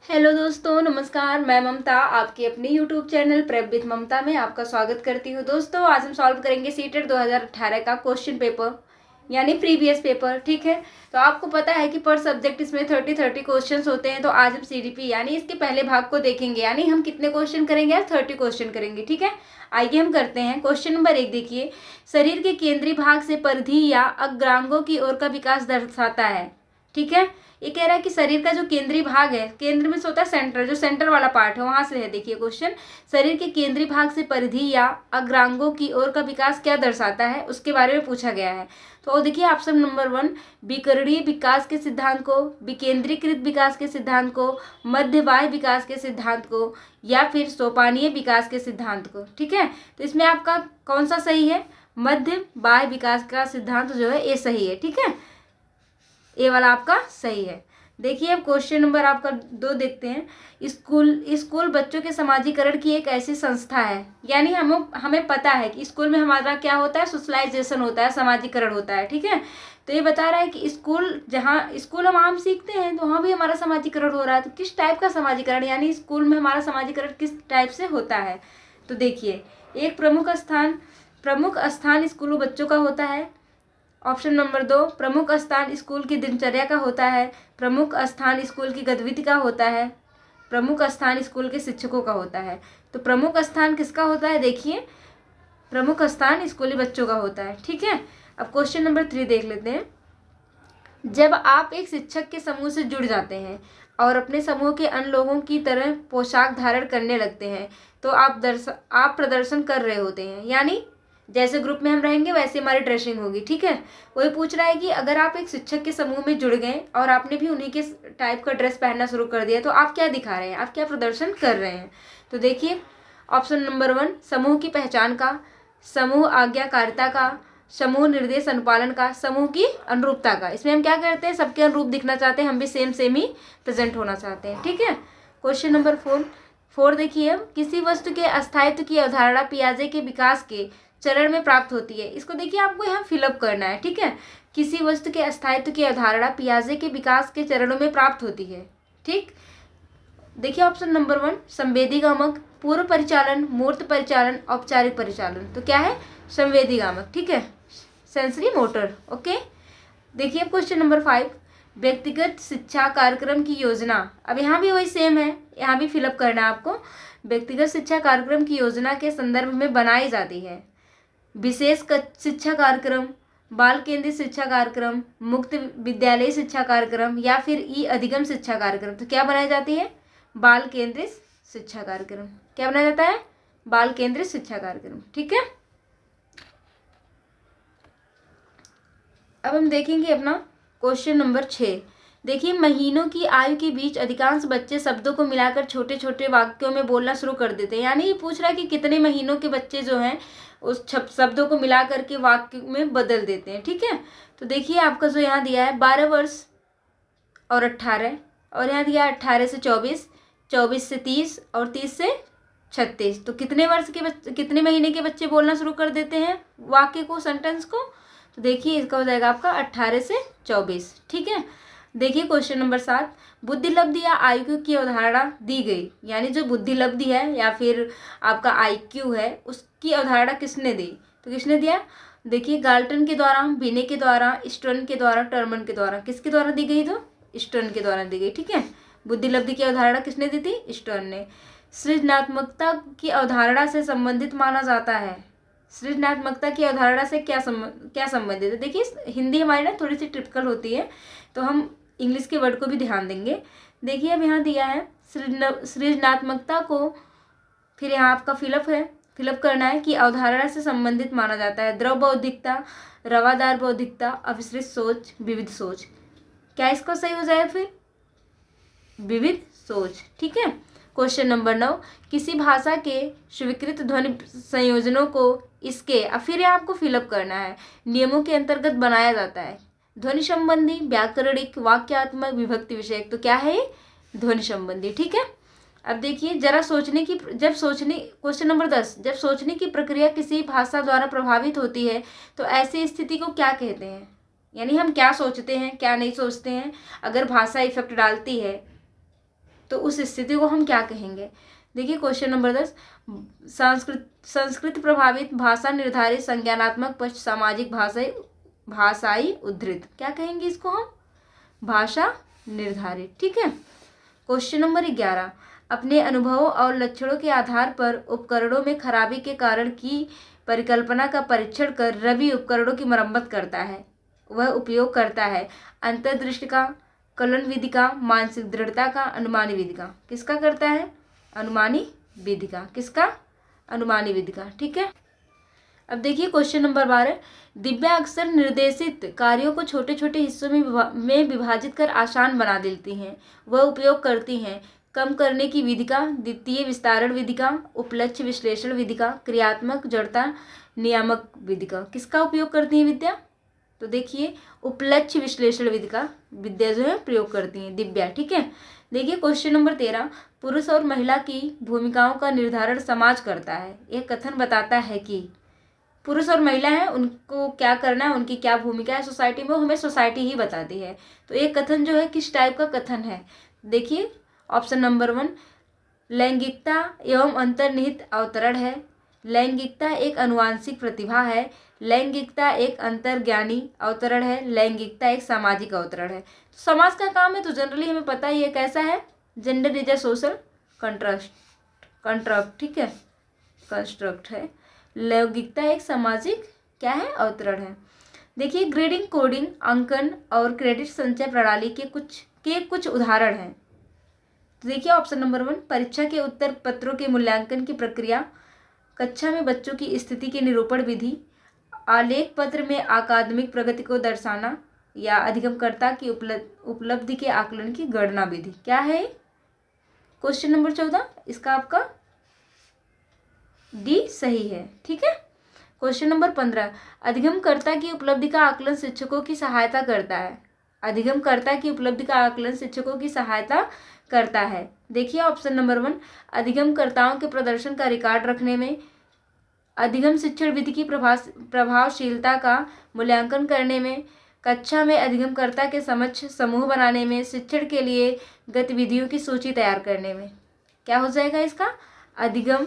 Hello दोस्तों, नमस्कार। मैं ममता आपके अपने यूट्यूब चैनल प्रेप विद ममता में आपका स्वागत करती हूँ। दोस्तों, आज हम सॉल्व करेंगे सीटेट 2018 का क्वेश्चन पेपर यानी प्रीवियस पेपर। ठीक है, तो आपको पता है कि पर सब्जेक्ट इसमें 30 क्वेश्चंस होते हैं। तो आज हम सीडीपी यानी इसके पहले भाग को देखेंगे, यानी हम कितने क्वेश्चन करेंगे? आज 30 क्वेश्चन करेंगे। ठीक है, आइए हम करते हैं। क्वेश्चन नंबर 1 देखिए, शरीर के केंद्रीय भाग से परिधि या अग्रांगों की ओर का विकास दर्शाता है। ठीक है, ये कह रहा है कि शरीर का जो केंद्रीय भाग है, केंद्र में से होता है सेंटर, जो सेंटर वाला पार्ट है वहां से है। देखिए क्वेश्चन, शरीर के केंद्रीय भाग से परिधि या अग्रांगों की ओर का विकास क्या दर्शाता है, उसके बारे में पूछा गया है। तो देखिए ऑप्शन नंबर 1, विकरणीय विकास के सिद्धांत को, विकेंद्रीकृत विकास के सिद्धांत को, मध्यबाह्य विकास के सिद्धांत को, या फिर सोपानीय विकास के सिद्धांत को। ठीक है, तो इसमें आपका कौन सा सही है? मध्य बाह्य विकास का सिद्धांत जो है ये सही है। ठीक है, ए वाला आपका सही है। देखिए अब क्वेश्चन नंबर आपका 2 देखते हैं। स्कूल बच्चों के समाजीकरण की एक ऐसी संस्था है, यानी हमें पता है कि स्कूल में हमारा क्या होता है? सोशलाइजेशन होता है, समाजीकरण होता है। ठीक है, तो ये बता रहा है कि स्कूल हम आम सीखते हैं, तो वहाँ भी हमारा समाजीकरण हो रहा है। तो किस टाइप का समाजीकरण, यानी स्कूल में हमारा समाजीकरण किस टाइप से होता है? तो देखिए, एक प्रमुख स्थान स्कूलों बच्चों का होता है। ऑप्शन नंबर 2, प्रमुख स्थान स्कूल की दिनचर्या का होता है। प्रमुख स्थान स्कूल की गतिविधि का होता है। प्रमुख स्थान स्कूल के शिक्षकों का होता है। तो प्रमुख स्थान किसका होता है? देखिए, प्रमुख स्थान स्कूली बच्चों का होता है। ठीक है, अब क्वेश्चन नंबर 3 देख लेते हैं। जब आप एक शिक्षक के समूह से जुड़ जाते हैं और अपने समूह के अन्य लोगों की तरह पोशाक धारण करने लगते हैं, तो आप प्रदर्शन कर रहे होते हैं, यानी जैसे ग्रुप में हम रहेंगे वैसे हमारी ड्रेसिंग होगी। ठीक है, वही पूछ रहा है कि अगर आप एक शिक्षक के समूह में जुड़ गए और आपने भी उन्हीं के टाइप का ड्रेस पहनना शुरू कर दिया, तो आप क्या दिखा रहे हैं, आप क्या प्रदर्शन कर रहे हैं? तो देखिए ऑप्शन नंबर 1, समूह की पहचान का, समूह आज्ञाकारिता का, समूह निर्देश अनुपालन का, समूह की अनुरूपता का। इसमें हम क्या करते हैं? सबके अनुरूप दिखना चाहते हैं, हम भी सेम ही प्रेजेंट होना चाहते हैं। ठीक है, क्वेश्चन नंबर 4 देखिए, अब किसी वस्तु के अस्थायित्व की अवधारणा पियाजे के विकास के चरण में प्राप्त होती है। इसको देखिए आपको यहाँ फिलअप करना है। ठीक है, किसी वस्तु के अस्थायित्व की अवधारणा पियाजे के विकास के चरणों में प्राप्त होती है। ठीक, देखिए ऑप्शन नंबर 1, संवेदीगामक, पूर्व परिचालन, मूर्त परिचालन, औपचारिक परिचालन। तो क्या है? संवेदीगामक। ठीक है, सेंसरी मोटर। ओके, देखिए अब क्वेश्चन नंबर 5, व्यक्तिगत शिक्षा कार्यक्रम की योजना। अब यहाँ भी वही सेम है, यहाँ भी फिलअप करना है आपको। व्यक्तिगत शिक्षा कार्यक्रम की योजना के संदर्भ में बनाई जाती है। विशेष शिक्षा कार्यक्रम, बाल केंद्रित शिक्षा कार्यक्रम, मुक्त विद्यालय शिक्षा कार्यक्रम, या फिर ई अधिगम शिक्षा कार्यक्रम। तो क्या बनाई जाती है? बाल केंद्रित शिक्षा कार्यक्रम। क्या बनाया जाता है? बाल केंद्रित शिक्षा कार्यक्रम। ठीक है, अब हम देखेंगे अपना क्वेश्चन नंबर 6। देखिए, महीनों की आयु के बीच अधिकांश बच्चे शब्दों को मिलाकर छोटे छोटे वाक्यों में बोलना शुरू कर देते हैं। यानी ये पूछ रहा है कि कितने महीनों के बच्चे जो हैं उस शब्दों को मिला करके वाक्य में बदल देते हैं। ठीक है, तो देखिए आपका जो यहाँ दिया है 12 वर्ष और 18, और यहाँ दिया 18 से 24, 24 से 30 और 30 से 36। तो कितने वर्ष के कितने महीने के बच्चे बोलना शुरू कर देते हैं वाक्य को, सेंटेंस को? तो देखिए इसका हो जाएगा आपका 18 से 24। ठीक है, देखिए क्वेश्चन नंबर 7, बुद्धि लब्धि या आईक्यू की अवधारणा दी गई, यानी जो बुद्धि लब्धि है या फिर आपका आईक्यू है उसकी अवधारणा किसने दी? तो किसने दिया? देखिए गाल्टन के द्वारा, बिने के द्वारा, स्टर्न के द्वारा, टर्मन के द्वारा। किसके द्वारा दी गई? तो स्टर्न के द्वारा दी गई। ठीक है, बुद्धि लब्धि की अवधारणा किसने दी थी? स्टर्न ने। सृजनात्मकता की अवधारणा से संबंधित माना जाता है। सृजनात्मकता की अवधारणा से क्या संबंधित है? देखिए हिंदी हमारी ना थोड़ी सी टिपिकल होती है, तो हम इंग्लिश के वर्ड को भी ध्यान देंगे। देखिए अब यहाँ दिया है सृजनात्मकता को, फिर यहाँ आपका फिलअप करना है कि अवधारणा से संबंधित माना जाता है द्रव बौद्धिकता, रवादार बौद्धिकता, अविश्रित सोच, विविध सोच। क्या इसको सही हो जाए फिर? विविध सोच। ठीक है, क्वेश्चन नंबर 9, किसी भाषा के स्वीकृत ध्वनि संयोजनों को इसके, फिर आपको फिलअप करना है, नियमों के अंतर्गत बनाया जाता है। ध्वनि संबंधी, व्याकरणिक, वाक्यात्मक, विभक्ति विषयक। तो क्या है? ध्वनि संबंधी। ठीक है, अब देखिए जरा क्वेश्चन नंबर 10, जब सोचने की प्रक्रिया किसी भाषा द्वारा प्रभावित होती है तो ऐसी स्थिति को क्या कहते हैं? यानी हम क्या सोचते हैं, क्या नहीं सोचते हैं, अगर भाषा इफेक्ट डालती है तो उस स्थिति को हम क्या कहेंगे। देखिए क्वेश्चन नंबर 10, संस्कृत प्रभावित भाषा निर्धारित संज्ञानात्मक पक्ष सामाजिक भाषाई उद्धृत, क्या कहेंगे इसको हम, भाषा निर्धारित। ठीक है। क्वेश्चन नंबर 11, अपने अनुभवों और लक्षणों के आधार पर उपकरणों में खराबी के कारण की परिकल्पना का परीक्षण कर रवि उपकरणों की मरम्मत करता है। वह उपयोग करता है अंतर्दृष्टि का, कलन विधि का, मानसिक दृढ़ता का, अनुमानी विधि का। किसका करता है, अनुमानी विधि का। किसका, अनुमानी विधि का। ठीक है। अब देखिए क्वेश्चन नंबर 12, दिव्या अक्सर निर्देशित कार्यों को छोटे छोटे हिस्सों में विभाजित कर आसान बना देती हैं। वह उपयोग करती हैं कम करने की विधि का, द्वितीय विस्तारण विधि का, उपलक्ष्य विश्लेषण विधि का, क्रियात्मक जड़ता नियामक विधि का। किसका उपयोग करती हैं विद्या, तो देखिए उपलक्ष्य विश्लेषण विधि का विद्या जो है प्रयोग करती हैं दिव्या। ठीक है। देखिए क्वेश्चन नंबर 13, पुरुष और महिला की भूमिकाओं का निर्धारण समाज करता है। यह कथन बताता है कि पुरुष और महिला हैं, उनको क्या करना है, उनकी क्या भूमिका है सोसाइटी में, हमें सोसाइटी ही बताती है। तो एक कथन जो है किस टाइप का कथन है, देखिए ऑप्शन नंबर 1, लैंगिकता एवं अंतर्निहित अवतरण है। लैंगिकता एक अनुवांशिक प्रतिभा है। लैंगिकता एक अंतर्ज्ञानी अवतरण है। लैंगिकता एक सामाजिक अवतरण है। तो समाज का काम है, तो जनरली हमें पता ही है कैसा है, gender is a social construct. ठीक है, कंस्ट्रक्ट है। लैंगिकता एक सामाजिक क्या है, अवतरण है। देखिए ग्रेडिंग, कोडिंग, अंकन और क्रेडिट संचय प्रणाली के कुछ उदाहरण हैं। तो देखिए ऑप्शन नंबर 1, परीक्षा के उत्तर पत्रों के मूल्यांकन की प्रक्रिया, कक्षा में बच्चों की स्थिति के निरूपण विधि, आलेख पत्र में अकादमिक प्रगति को दर्शाना, या अधिगमकर्ता की उपलब्धि के आकलन की गणना विधि। क्या है क्वेश्चन नंबर 14, इसका आपका डी सही है। ठीक है। क्वेश्चन नंबर 15, अधिगमकर्ता की उपलब्धि का आकलन शिक्षकों की सहायता करता है। अधिगमकर्ता की उपलब्धि का आकलन शिक्षकों की सहायता करता है। देखिए ऑप्शन नंबर 1, अधिगमकर्ताओं के प्रदर्शन का रिकॉर्ड रखने में, अधिगम शिक्षण विधि की प्रभावशीलता का मूल्यांकन करने में, कक्षा में अधिगमकर्ता के समक्ष समूह बनाने में, शिक्षण के लिए गतिविधियों की सूची तैयार करने में। क्या हो जाएगा इसका, अधिगम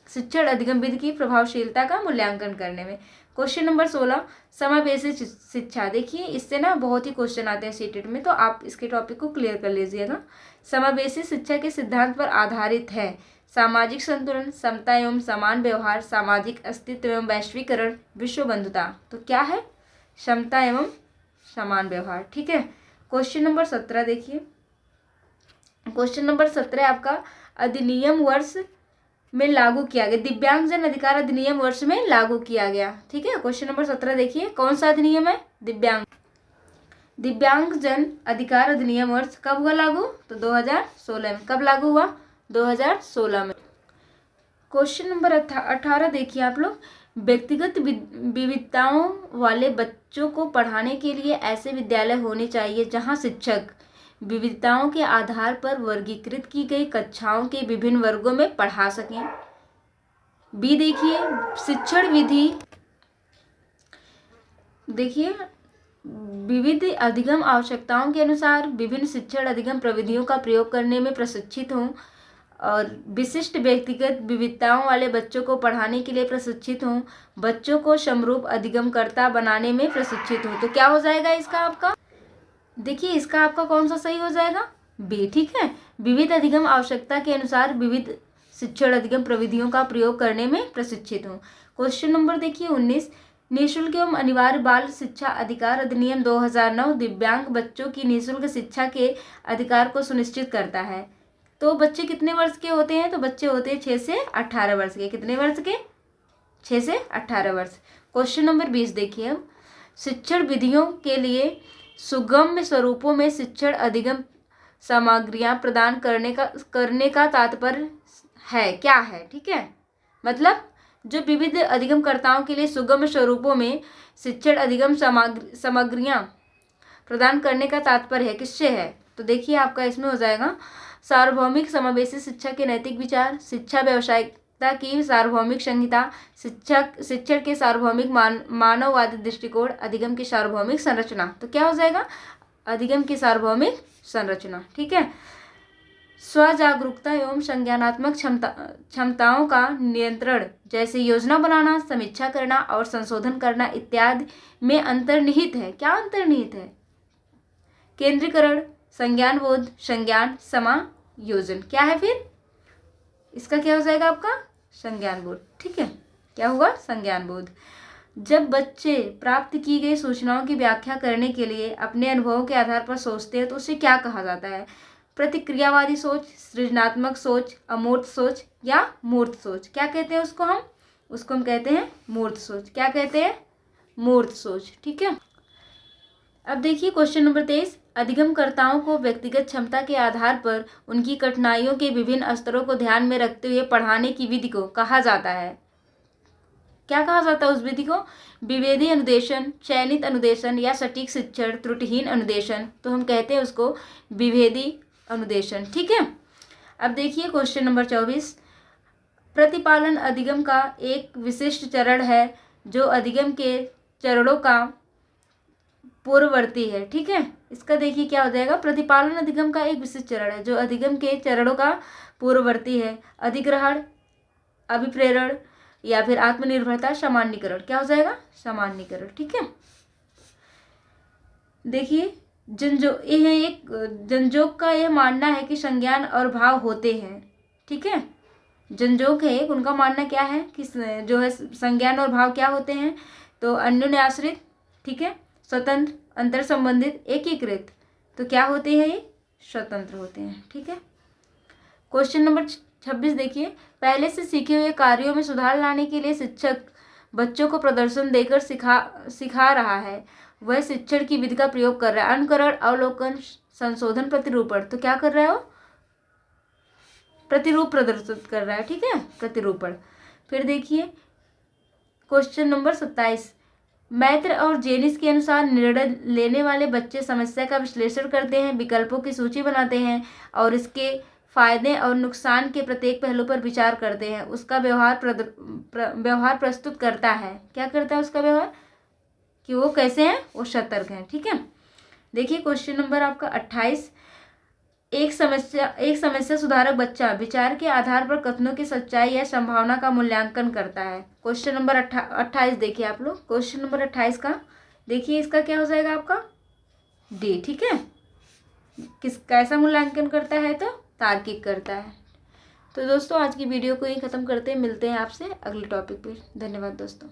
शिक्षण अधिगम विधि की प्रभावशीलता का मूल्यांकन करने में। क्वेश्चन नंबर 16, समावेशी शिक्षा। देखिए इससे ना बहुत ही क्वेश्चन आते हैं सीटेट में, तो आप इसके टॉपिक को क्लियर कर लीजिएगा। समावेशी शिक्षा के सिद्धांत पर आधारित है सामाजिक संतुलन, समता एवं समान व्यवहार, सामाजिक अस्तित्व एवं वैश्वीकरण, विश्व बंधुता। तो क्या है, समता एवं समान व्यवहार। ठीक है। क्वेश्चन नंबर 17 देखिए, क्वेश्चन नंबर 17 आपका अधिनियम वर्ष में लागू किया गया, दिव्यांगजन अधिकार अधिनियम वर्ष में लागू किया गया। ठीक है। क्वेश्चन नंबर 17 देखिए, कौन सा अधिनियम है, दिव्यांगजन अधिकार अधिनियम वर्ष कब हुआ लागू, तो 2016 में। कब लागू हुआ, 2016 में। क्वेश्चन नंबर 18 देखिए आप लोग, व्यक्तिगत विविधताओं वाले बच्चों को पढ़ाने के लिए ऐसे विद्यालय होने चाहिए जहां शिक्षक विविधताओं के आधार पर वर्गीकृत की गई कक्षाओं के विभिन्न वर्गों में पढ़ा सकें। बी देखिए, शिक्षण विधि, देखिए विविध अधिगम आवश्यकताओं के अनुसार विभिन्न शिक्षण अधिगम प्रविधियों का प्रयोग करने में प्रशिक्षित हों, और विशिष्ट व्यक्तिगत विविधताओं वाले बच्चों को पढ़ाने के लिए प्रशिक्षित हों, बच्चों को समरूप अधिगमकर्ता बनाने में प्रशिक्षित हों। तो क्या हो जाएगा इसका आपका, देखिए इसका आपका कौन सा सही हो जाएगा, बी। ठीक है। विविध अधिगम आवश्यकता के अनुसार विविध शिक्षण अधिगम प्रविधियों का प्रयोग करने में प्रशिक्षित हों। क्वेश्चन नंबर देखिए 19, निःशुल्क एवं अनिवार्य बाल शिक्षा अधिकार अधिनियम 2009 दिव्यांग बच्चों की निःशुल्क शिक्षा के अधिकार को सुनिश्चित करता है। तो बच्चे कितने वर्ष के होते हैं, तो बच्चे होते हैं 6 से 18 वर्ष के। कितने वर्ष के, 6 से 18 वर्ष। क्वेश्चन नंबर 20 देखिए, अब शिक्षण विधियों के लिए सुगम्य स्वरूपों में शिक्षण अधिगम सामग्रियां प्रदान करने का तात्पर्य है क्या है। ठीक है, मतलब जो विविध अधिगमकर्ताओं के लिए सुगम्य स्वरूपों में शिक्षण अधिगम सामग्रियां प्रदान करने का तात्पर्य है, किससे है, तो देखिए आपका इसमें हो जाएगा सार्वभौमिक समावेशी शिक्षा के नैतिक विचार, शिक्षा व्यावसायिकता की सार्वभौमिक संहिता, शिक्षण के सार्वभौमिक मानववादी दृष्टिकोण, अधिगम की सार्वभौमिक संरचना। तो क्या हो जाएगा, अधिगम की सार्वभौमिक संरचना। ठीक है। स्वजागरूकता एवं संज्ञानात्मक क्षमताओं का नियंत्रण, जैसे योजना बनाना, समीक्षा करना और संशोधन करना इत्यादि में अंतर्निहित है। क्या अंतर्निहित है? केंद्रीकरण, संज्ञान बोध, संज्ञान समायोजन। क्या है फिर इसका? क्या हो जाएगा आपका? संज्ञान बोध। ठीक है, क्या होगा? संज्ञान बोध। जब बच्चे प्राप्त की गई सूचनाओं की व्याख्या करने के लिए अपने अनुभवों के आधार पर सोचते हैं तो उसे क्या कहा जाता है? प्रतिक्रियावादी सोच, सृजनात्मक सोच, अमूर्त सोच या मूर्त सोच। क्या कहते हैं उसको हम कहते हैं मूर्त सोच। क्या कहते हैं? मूर्त सोच। ठीक है, अब देखिए क्वेश्चन नंबर 23। अधिगमकर्ताओं को व्यक्तिगत क्षमता के आधार पर उनकी कठिनाइयों के विभिन्न स्तरों को ध्यान में रखते हुए पढ़ाने की विधि को कहा जाता है। क्या कहा जाता है उस विधि को? विभेदी अनुदेशन, चयनित अनुदेशन या सटीक शिक्षण, त्रुटिहीन अनुदेशन। तो हम कहते हैं उसको विभेदी अनुदेशन। ठीक है, अब देखिए क्वेश्चन नंबर 24। प्रतिपालन अधिगम का एक विशिष्ट चरण है जो अधिगम के चरणों का पूर्ववर्ती है। ठीक है, इसका देखिए क्या हो जाएगा? प्रतिपालन अधिगम का एक विशिष्ट चरण है जो अधिगम के चरणों का पूर्ववर्ती है। अधिग्रहण, अभिप्रेरण या फिर आत्मनिर्भरता, सामान्यीकरण। क्या हो जाएगा? सामान्यीकरण। ठीक है, देखिए जनजोग का यह मानना है कि संज्ञान और भाव होते हैं। ठीक है, जनजोग है एक, उनका मानना क्या है कि जो है संज्ञान और भाव क्या होते हैं? तो अन्योन्याश्रित, ठीक है, स्वतंत्र, अंतर संबंधित, एकीकृत। तो क्या होते हैं ये? स्वतंत्र होते हैं। ठीक है, क्वेश्चन नंबर 26 देखिए। पहले से सीखे हुए कार्यों में सुधार लाने के लिए शिक्षक बच्चों को प्रदर्शन देकर सिखा रहा है। वह शिक्षण की विधि का प्रयोग कर रहा है। अनुकरण, अवलोकन, संशोधन, प्रतिरूपण। तो क्या कर रहा है वो? प्रतिरूप प्रदर्शित कर रहा है। ठीक है, प्रतिरूपण। फिर देखिए क्वेश्चन नंबर 27। मैत्र और जेनिस के अनुसार निर्णय लेने वाले बच्चे समस्या का विश्लेषण करते हैं, विकल्पों की सूची बनाते हैं और इसके फायदे और नुकसान के प्रत्येक पहलू पर विचार करते हैं। उसका व्यवहार प्रस्तुत करता है। क्या करता है उसका व्यवहार? कि वो कैसे हैं? वो सतर्क हैं। ठीक है, देखिए क्वेश्चन नंबर आपका 28। एक समस्या सुधारक बच्चा विचार के आधार पर कथनों की सच्चाई या संभावना का मूल्यांकन करता है। क्वेश्चन नंबर 28 देखिए आप लोग। क्वेश्चन नंबर 28 का देखिए, इसका क्या हो जाएगा आपका? डी। ठीक है, कैसा मूल्यांकन करता है? तो तार्किक करता है। तो दोस्तों आज की वीडियो को यहीं ख़त्म करते हैं। मिलते हैं आपसे अगले टॉपिक पे। धन्यवाद दोस्तों।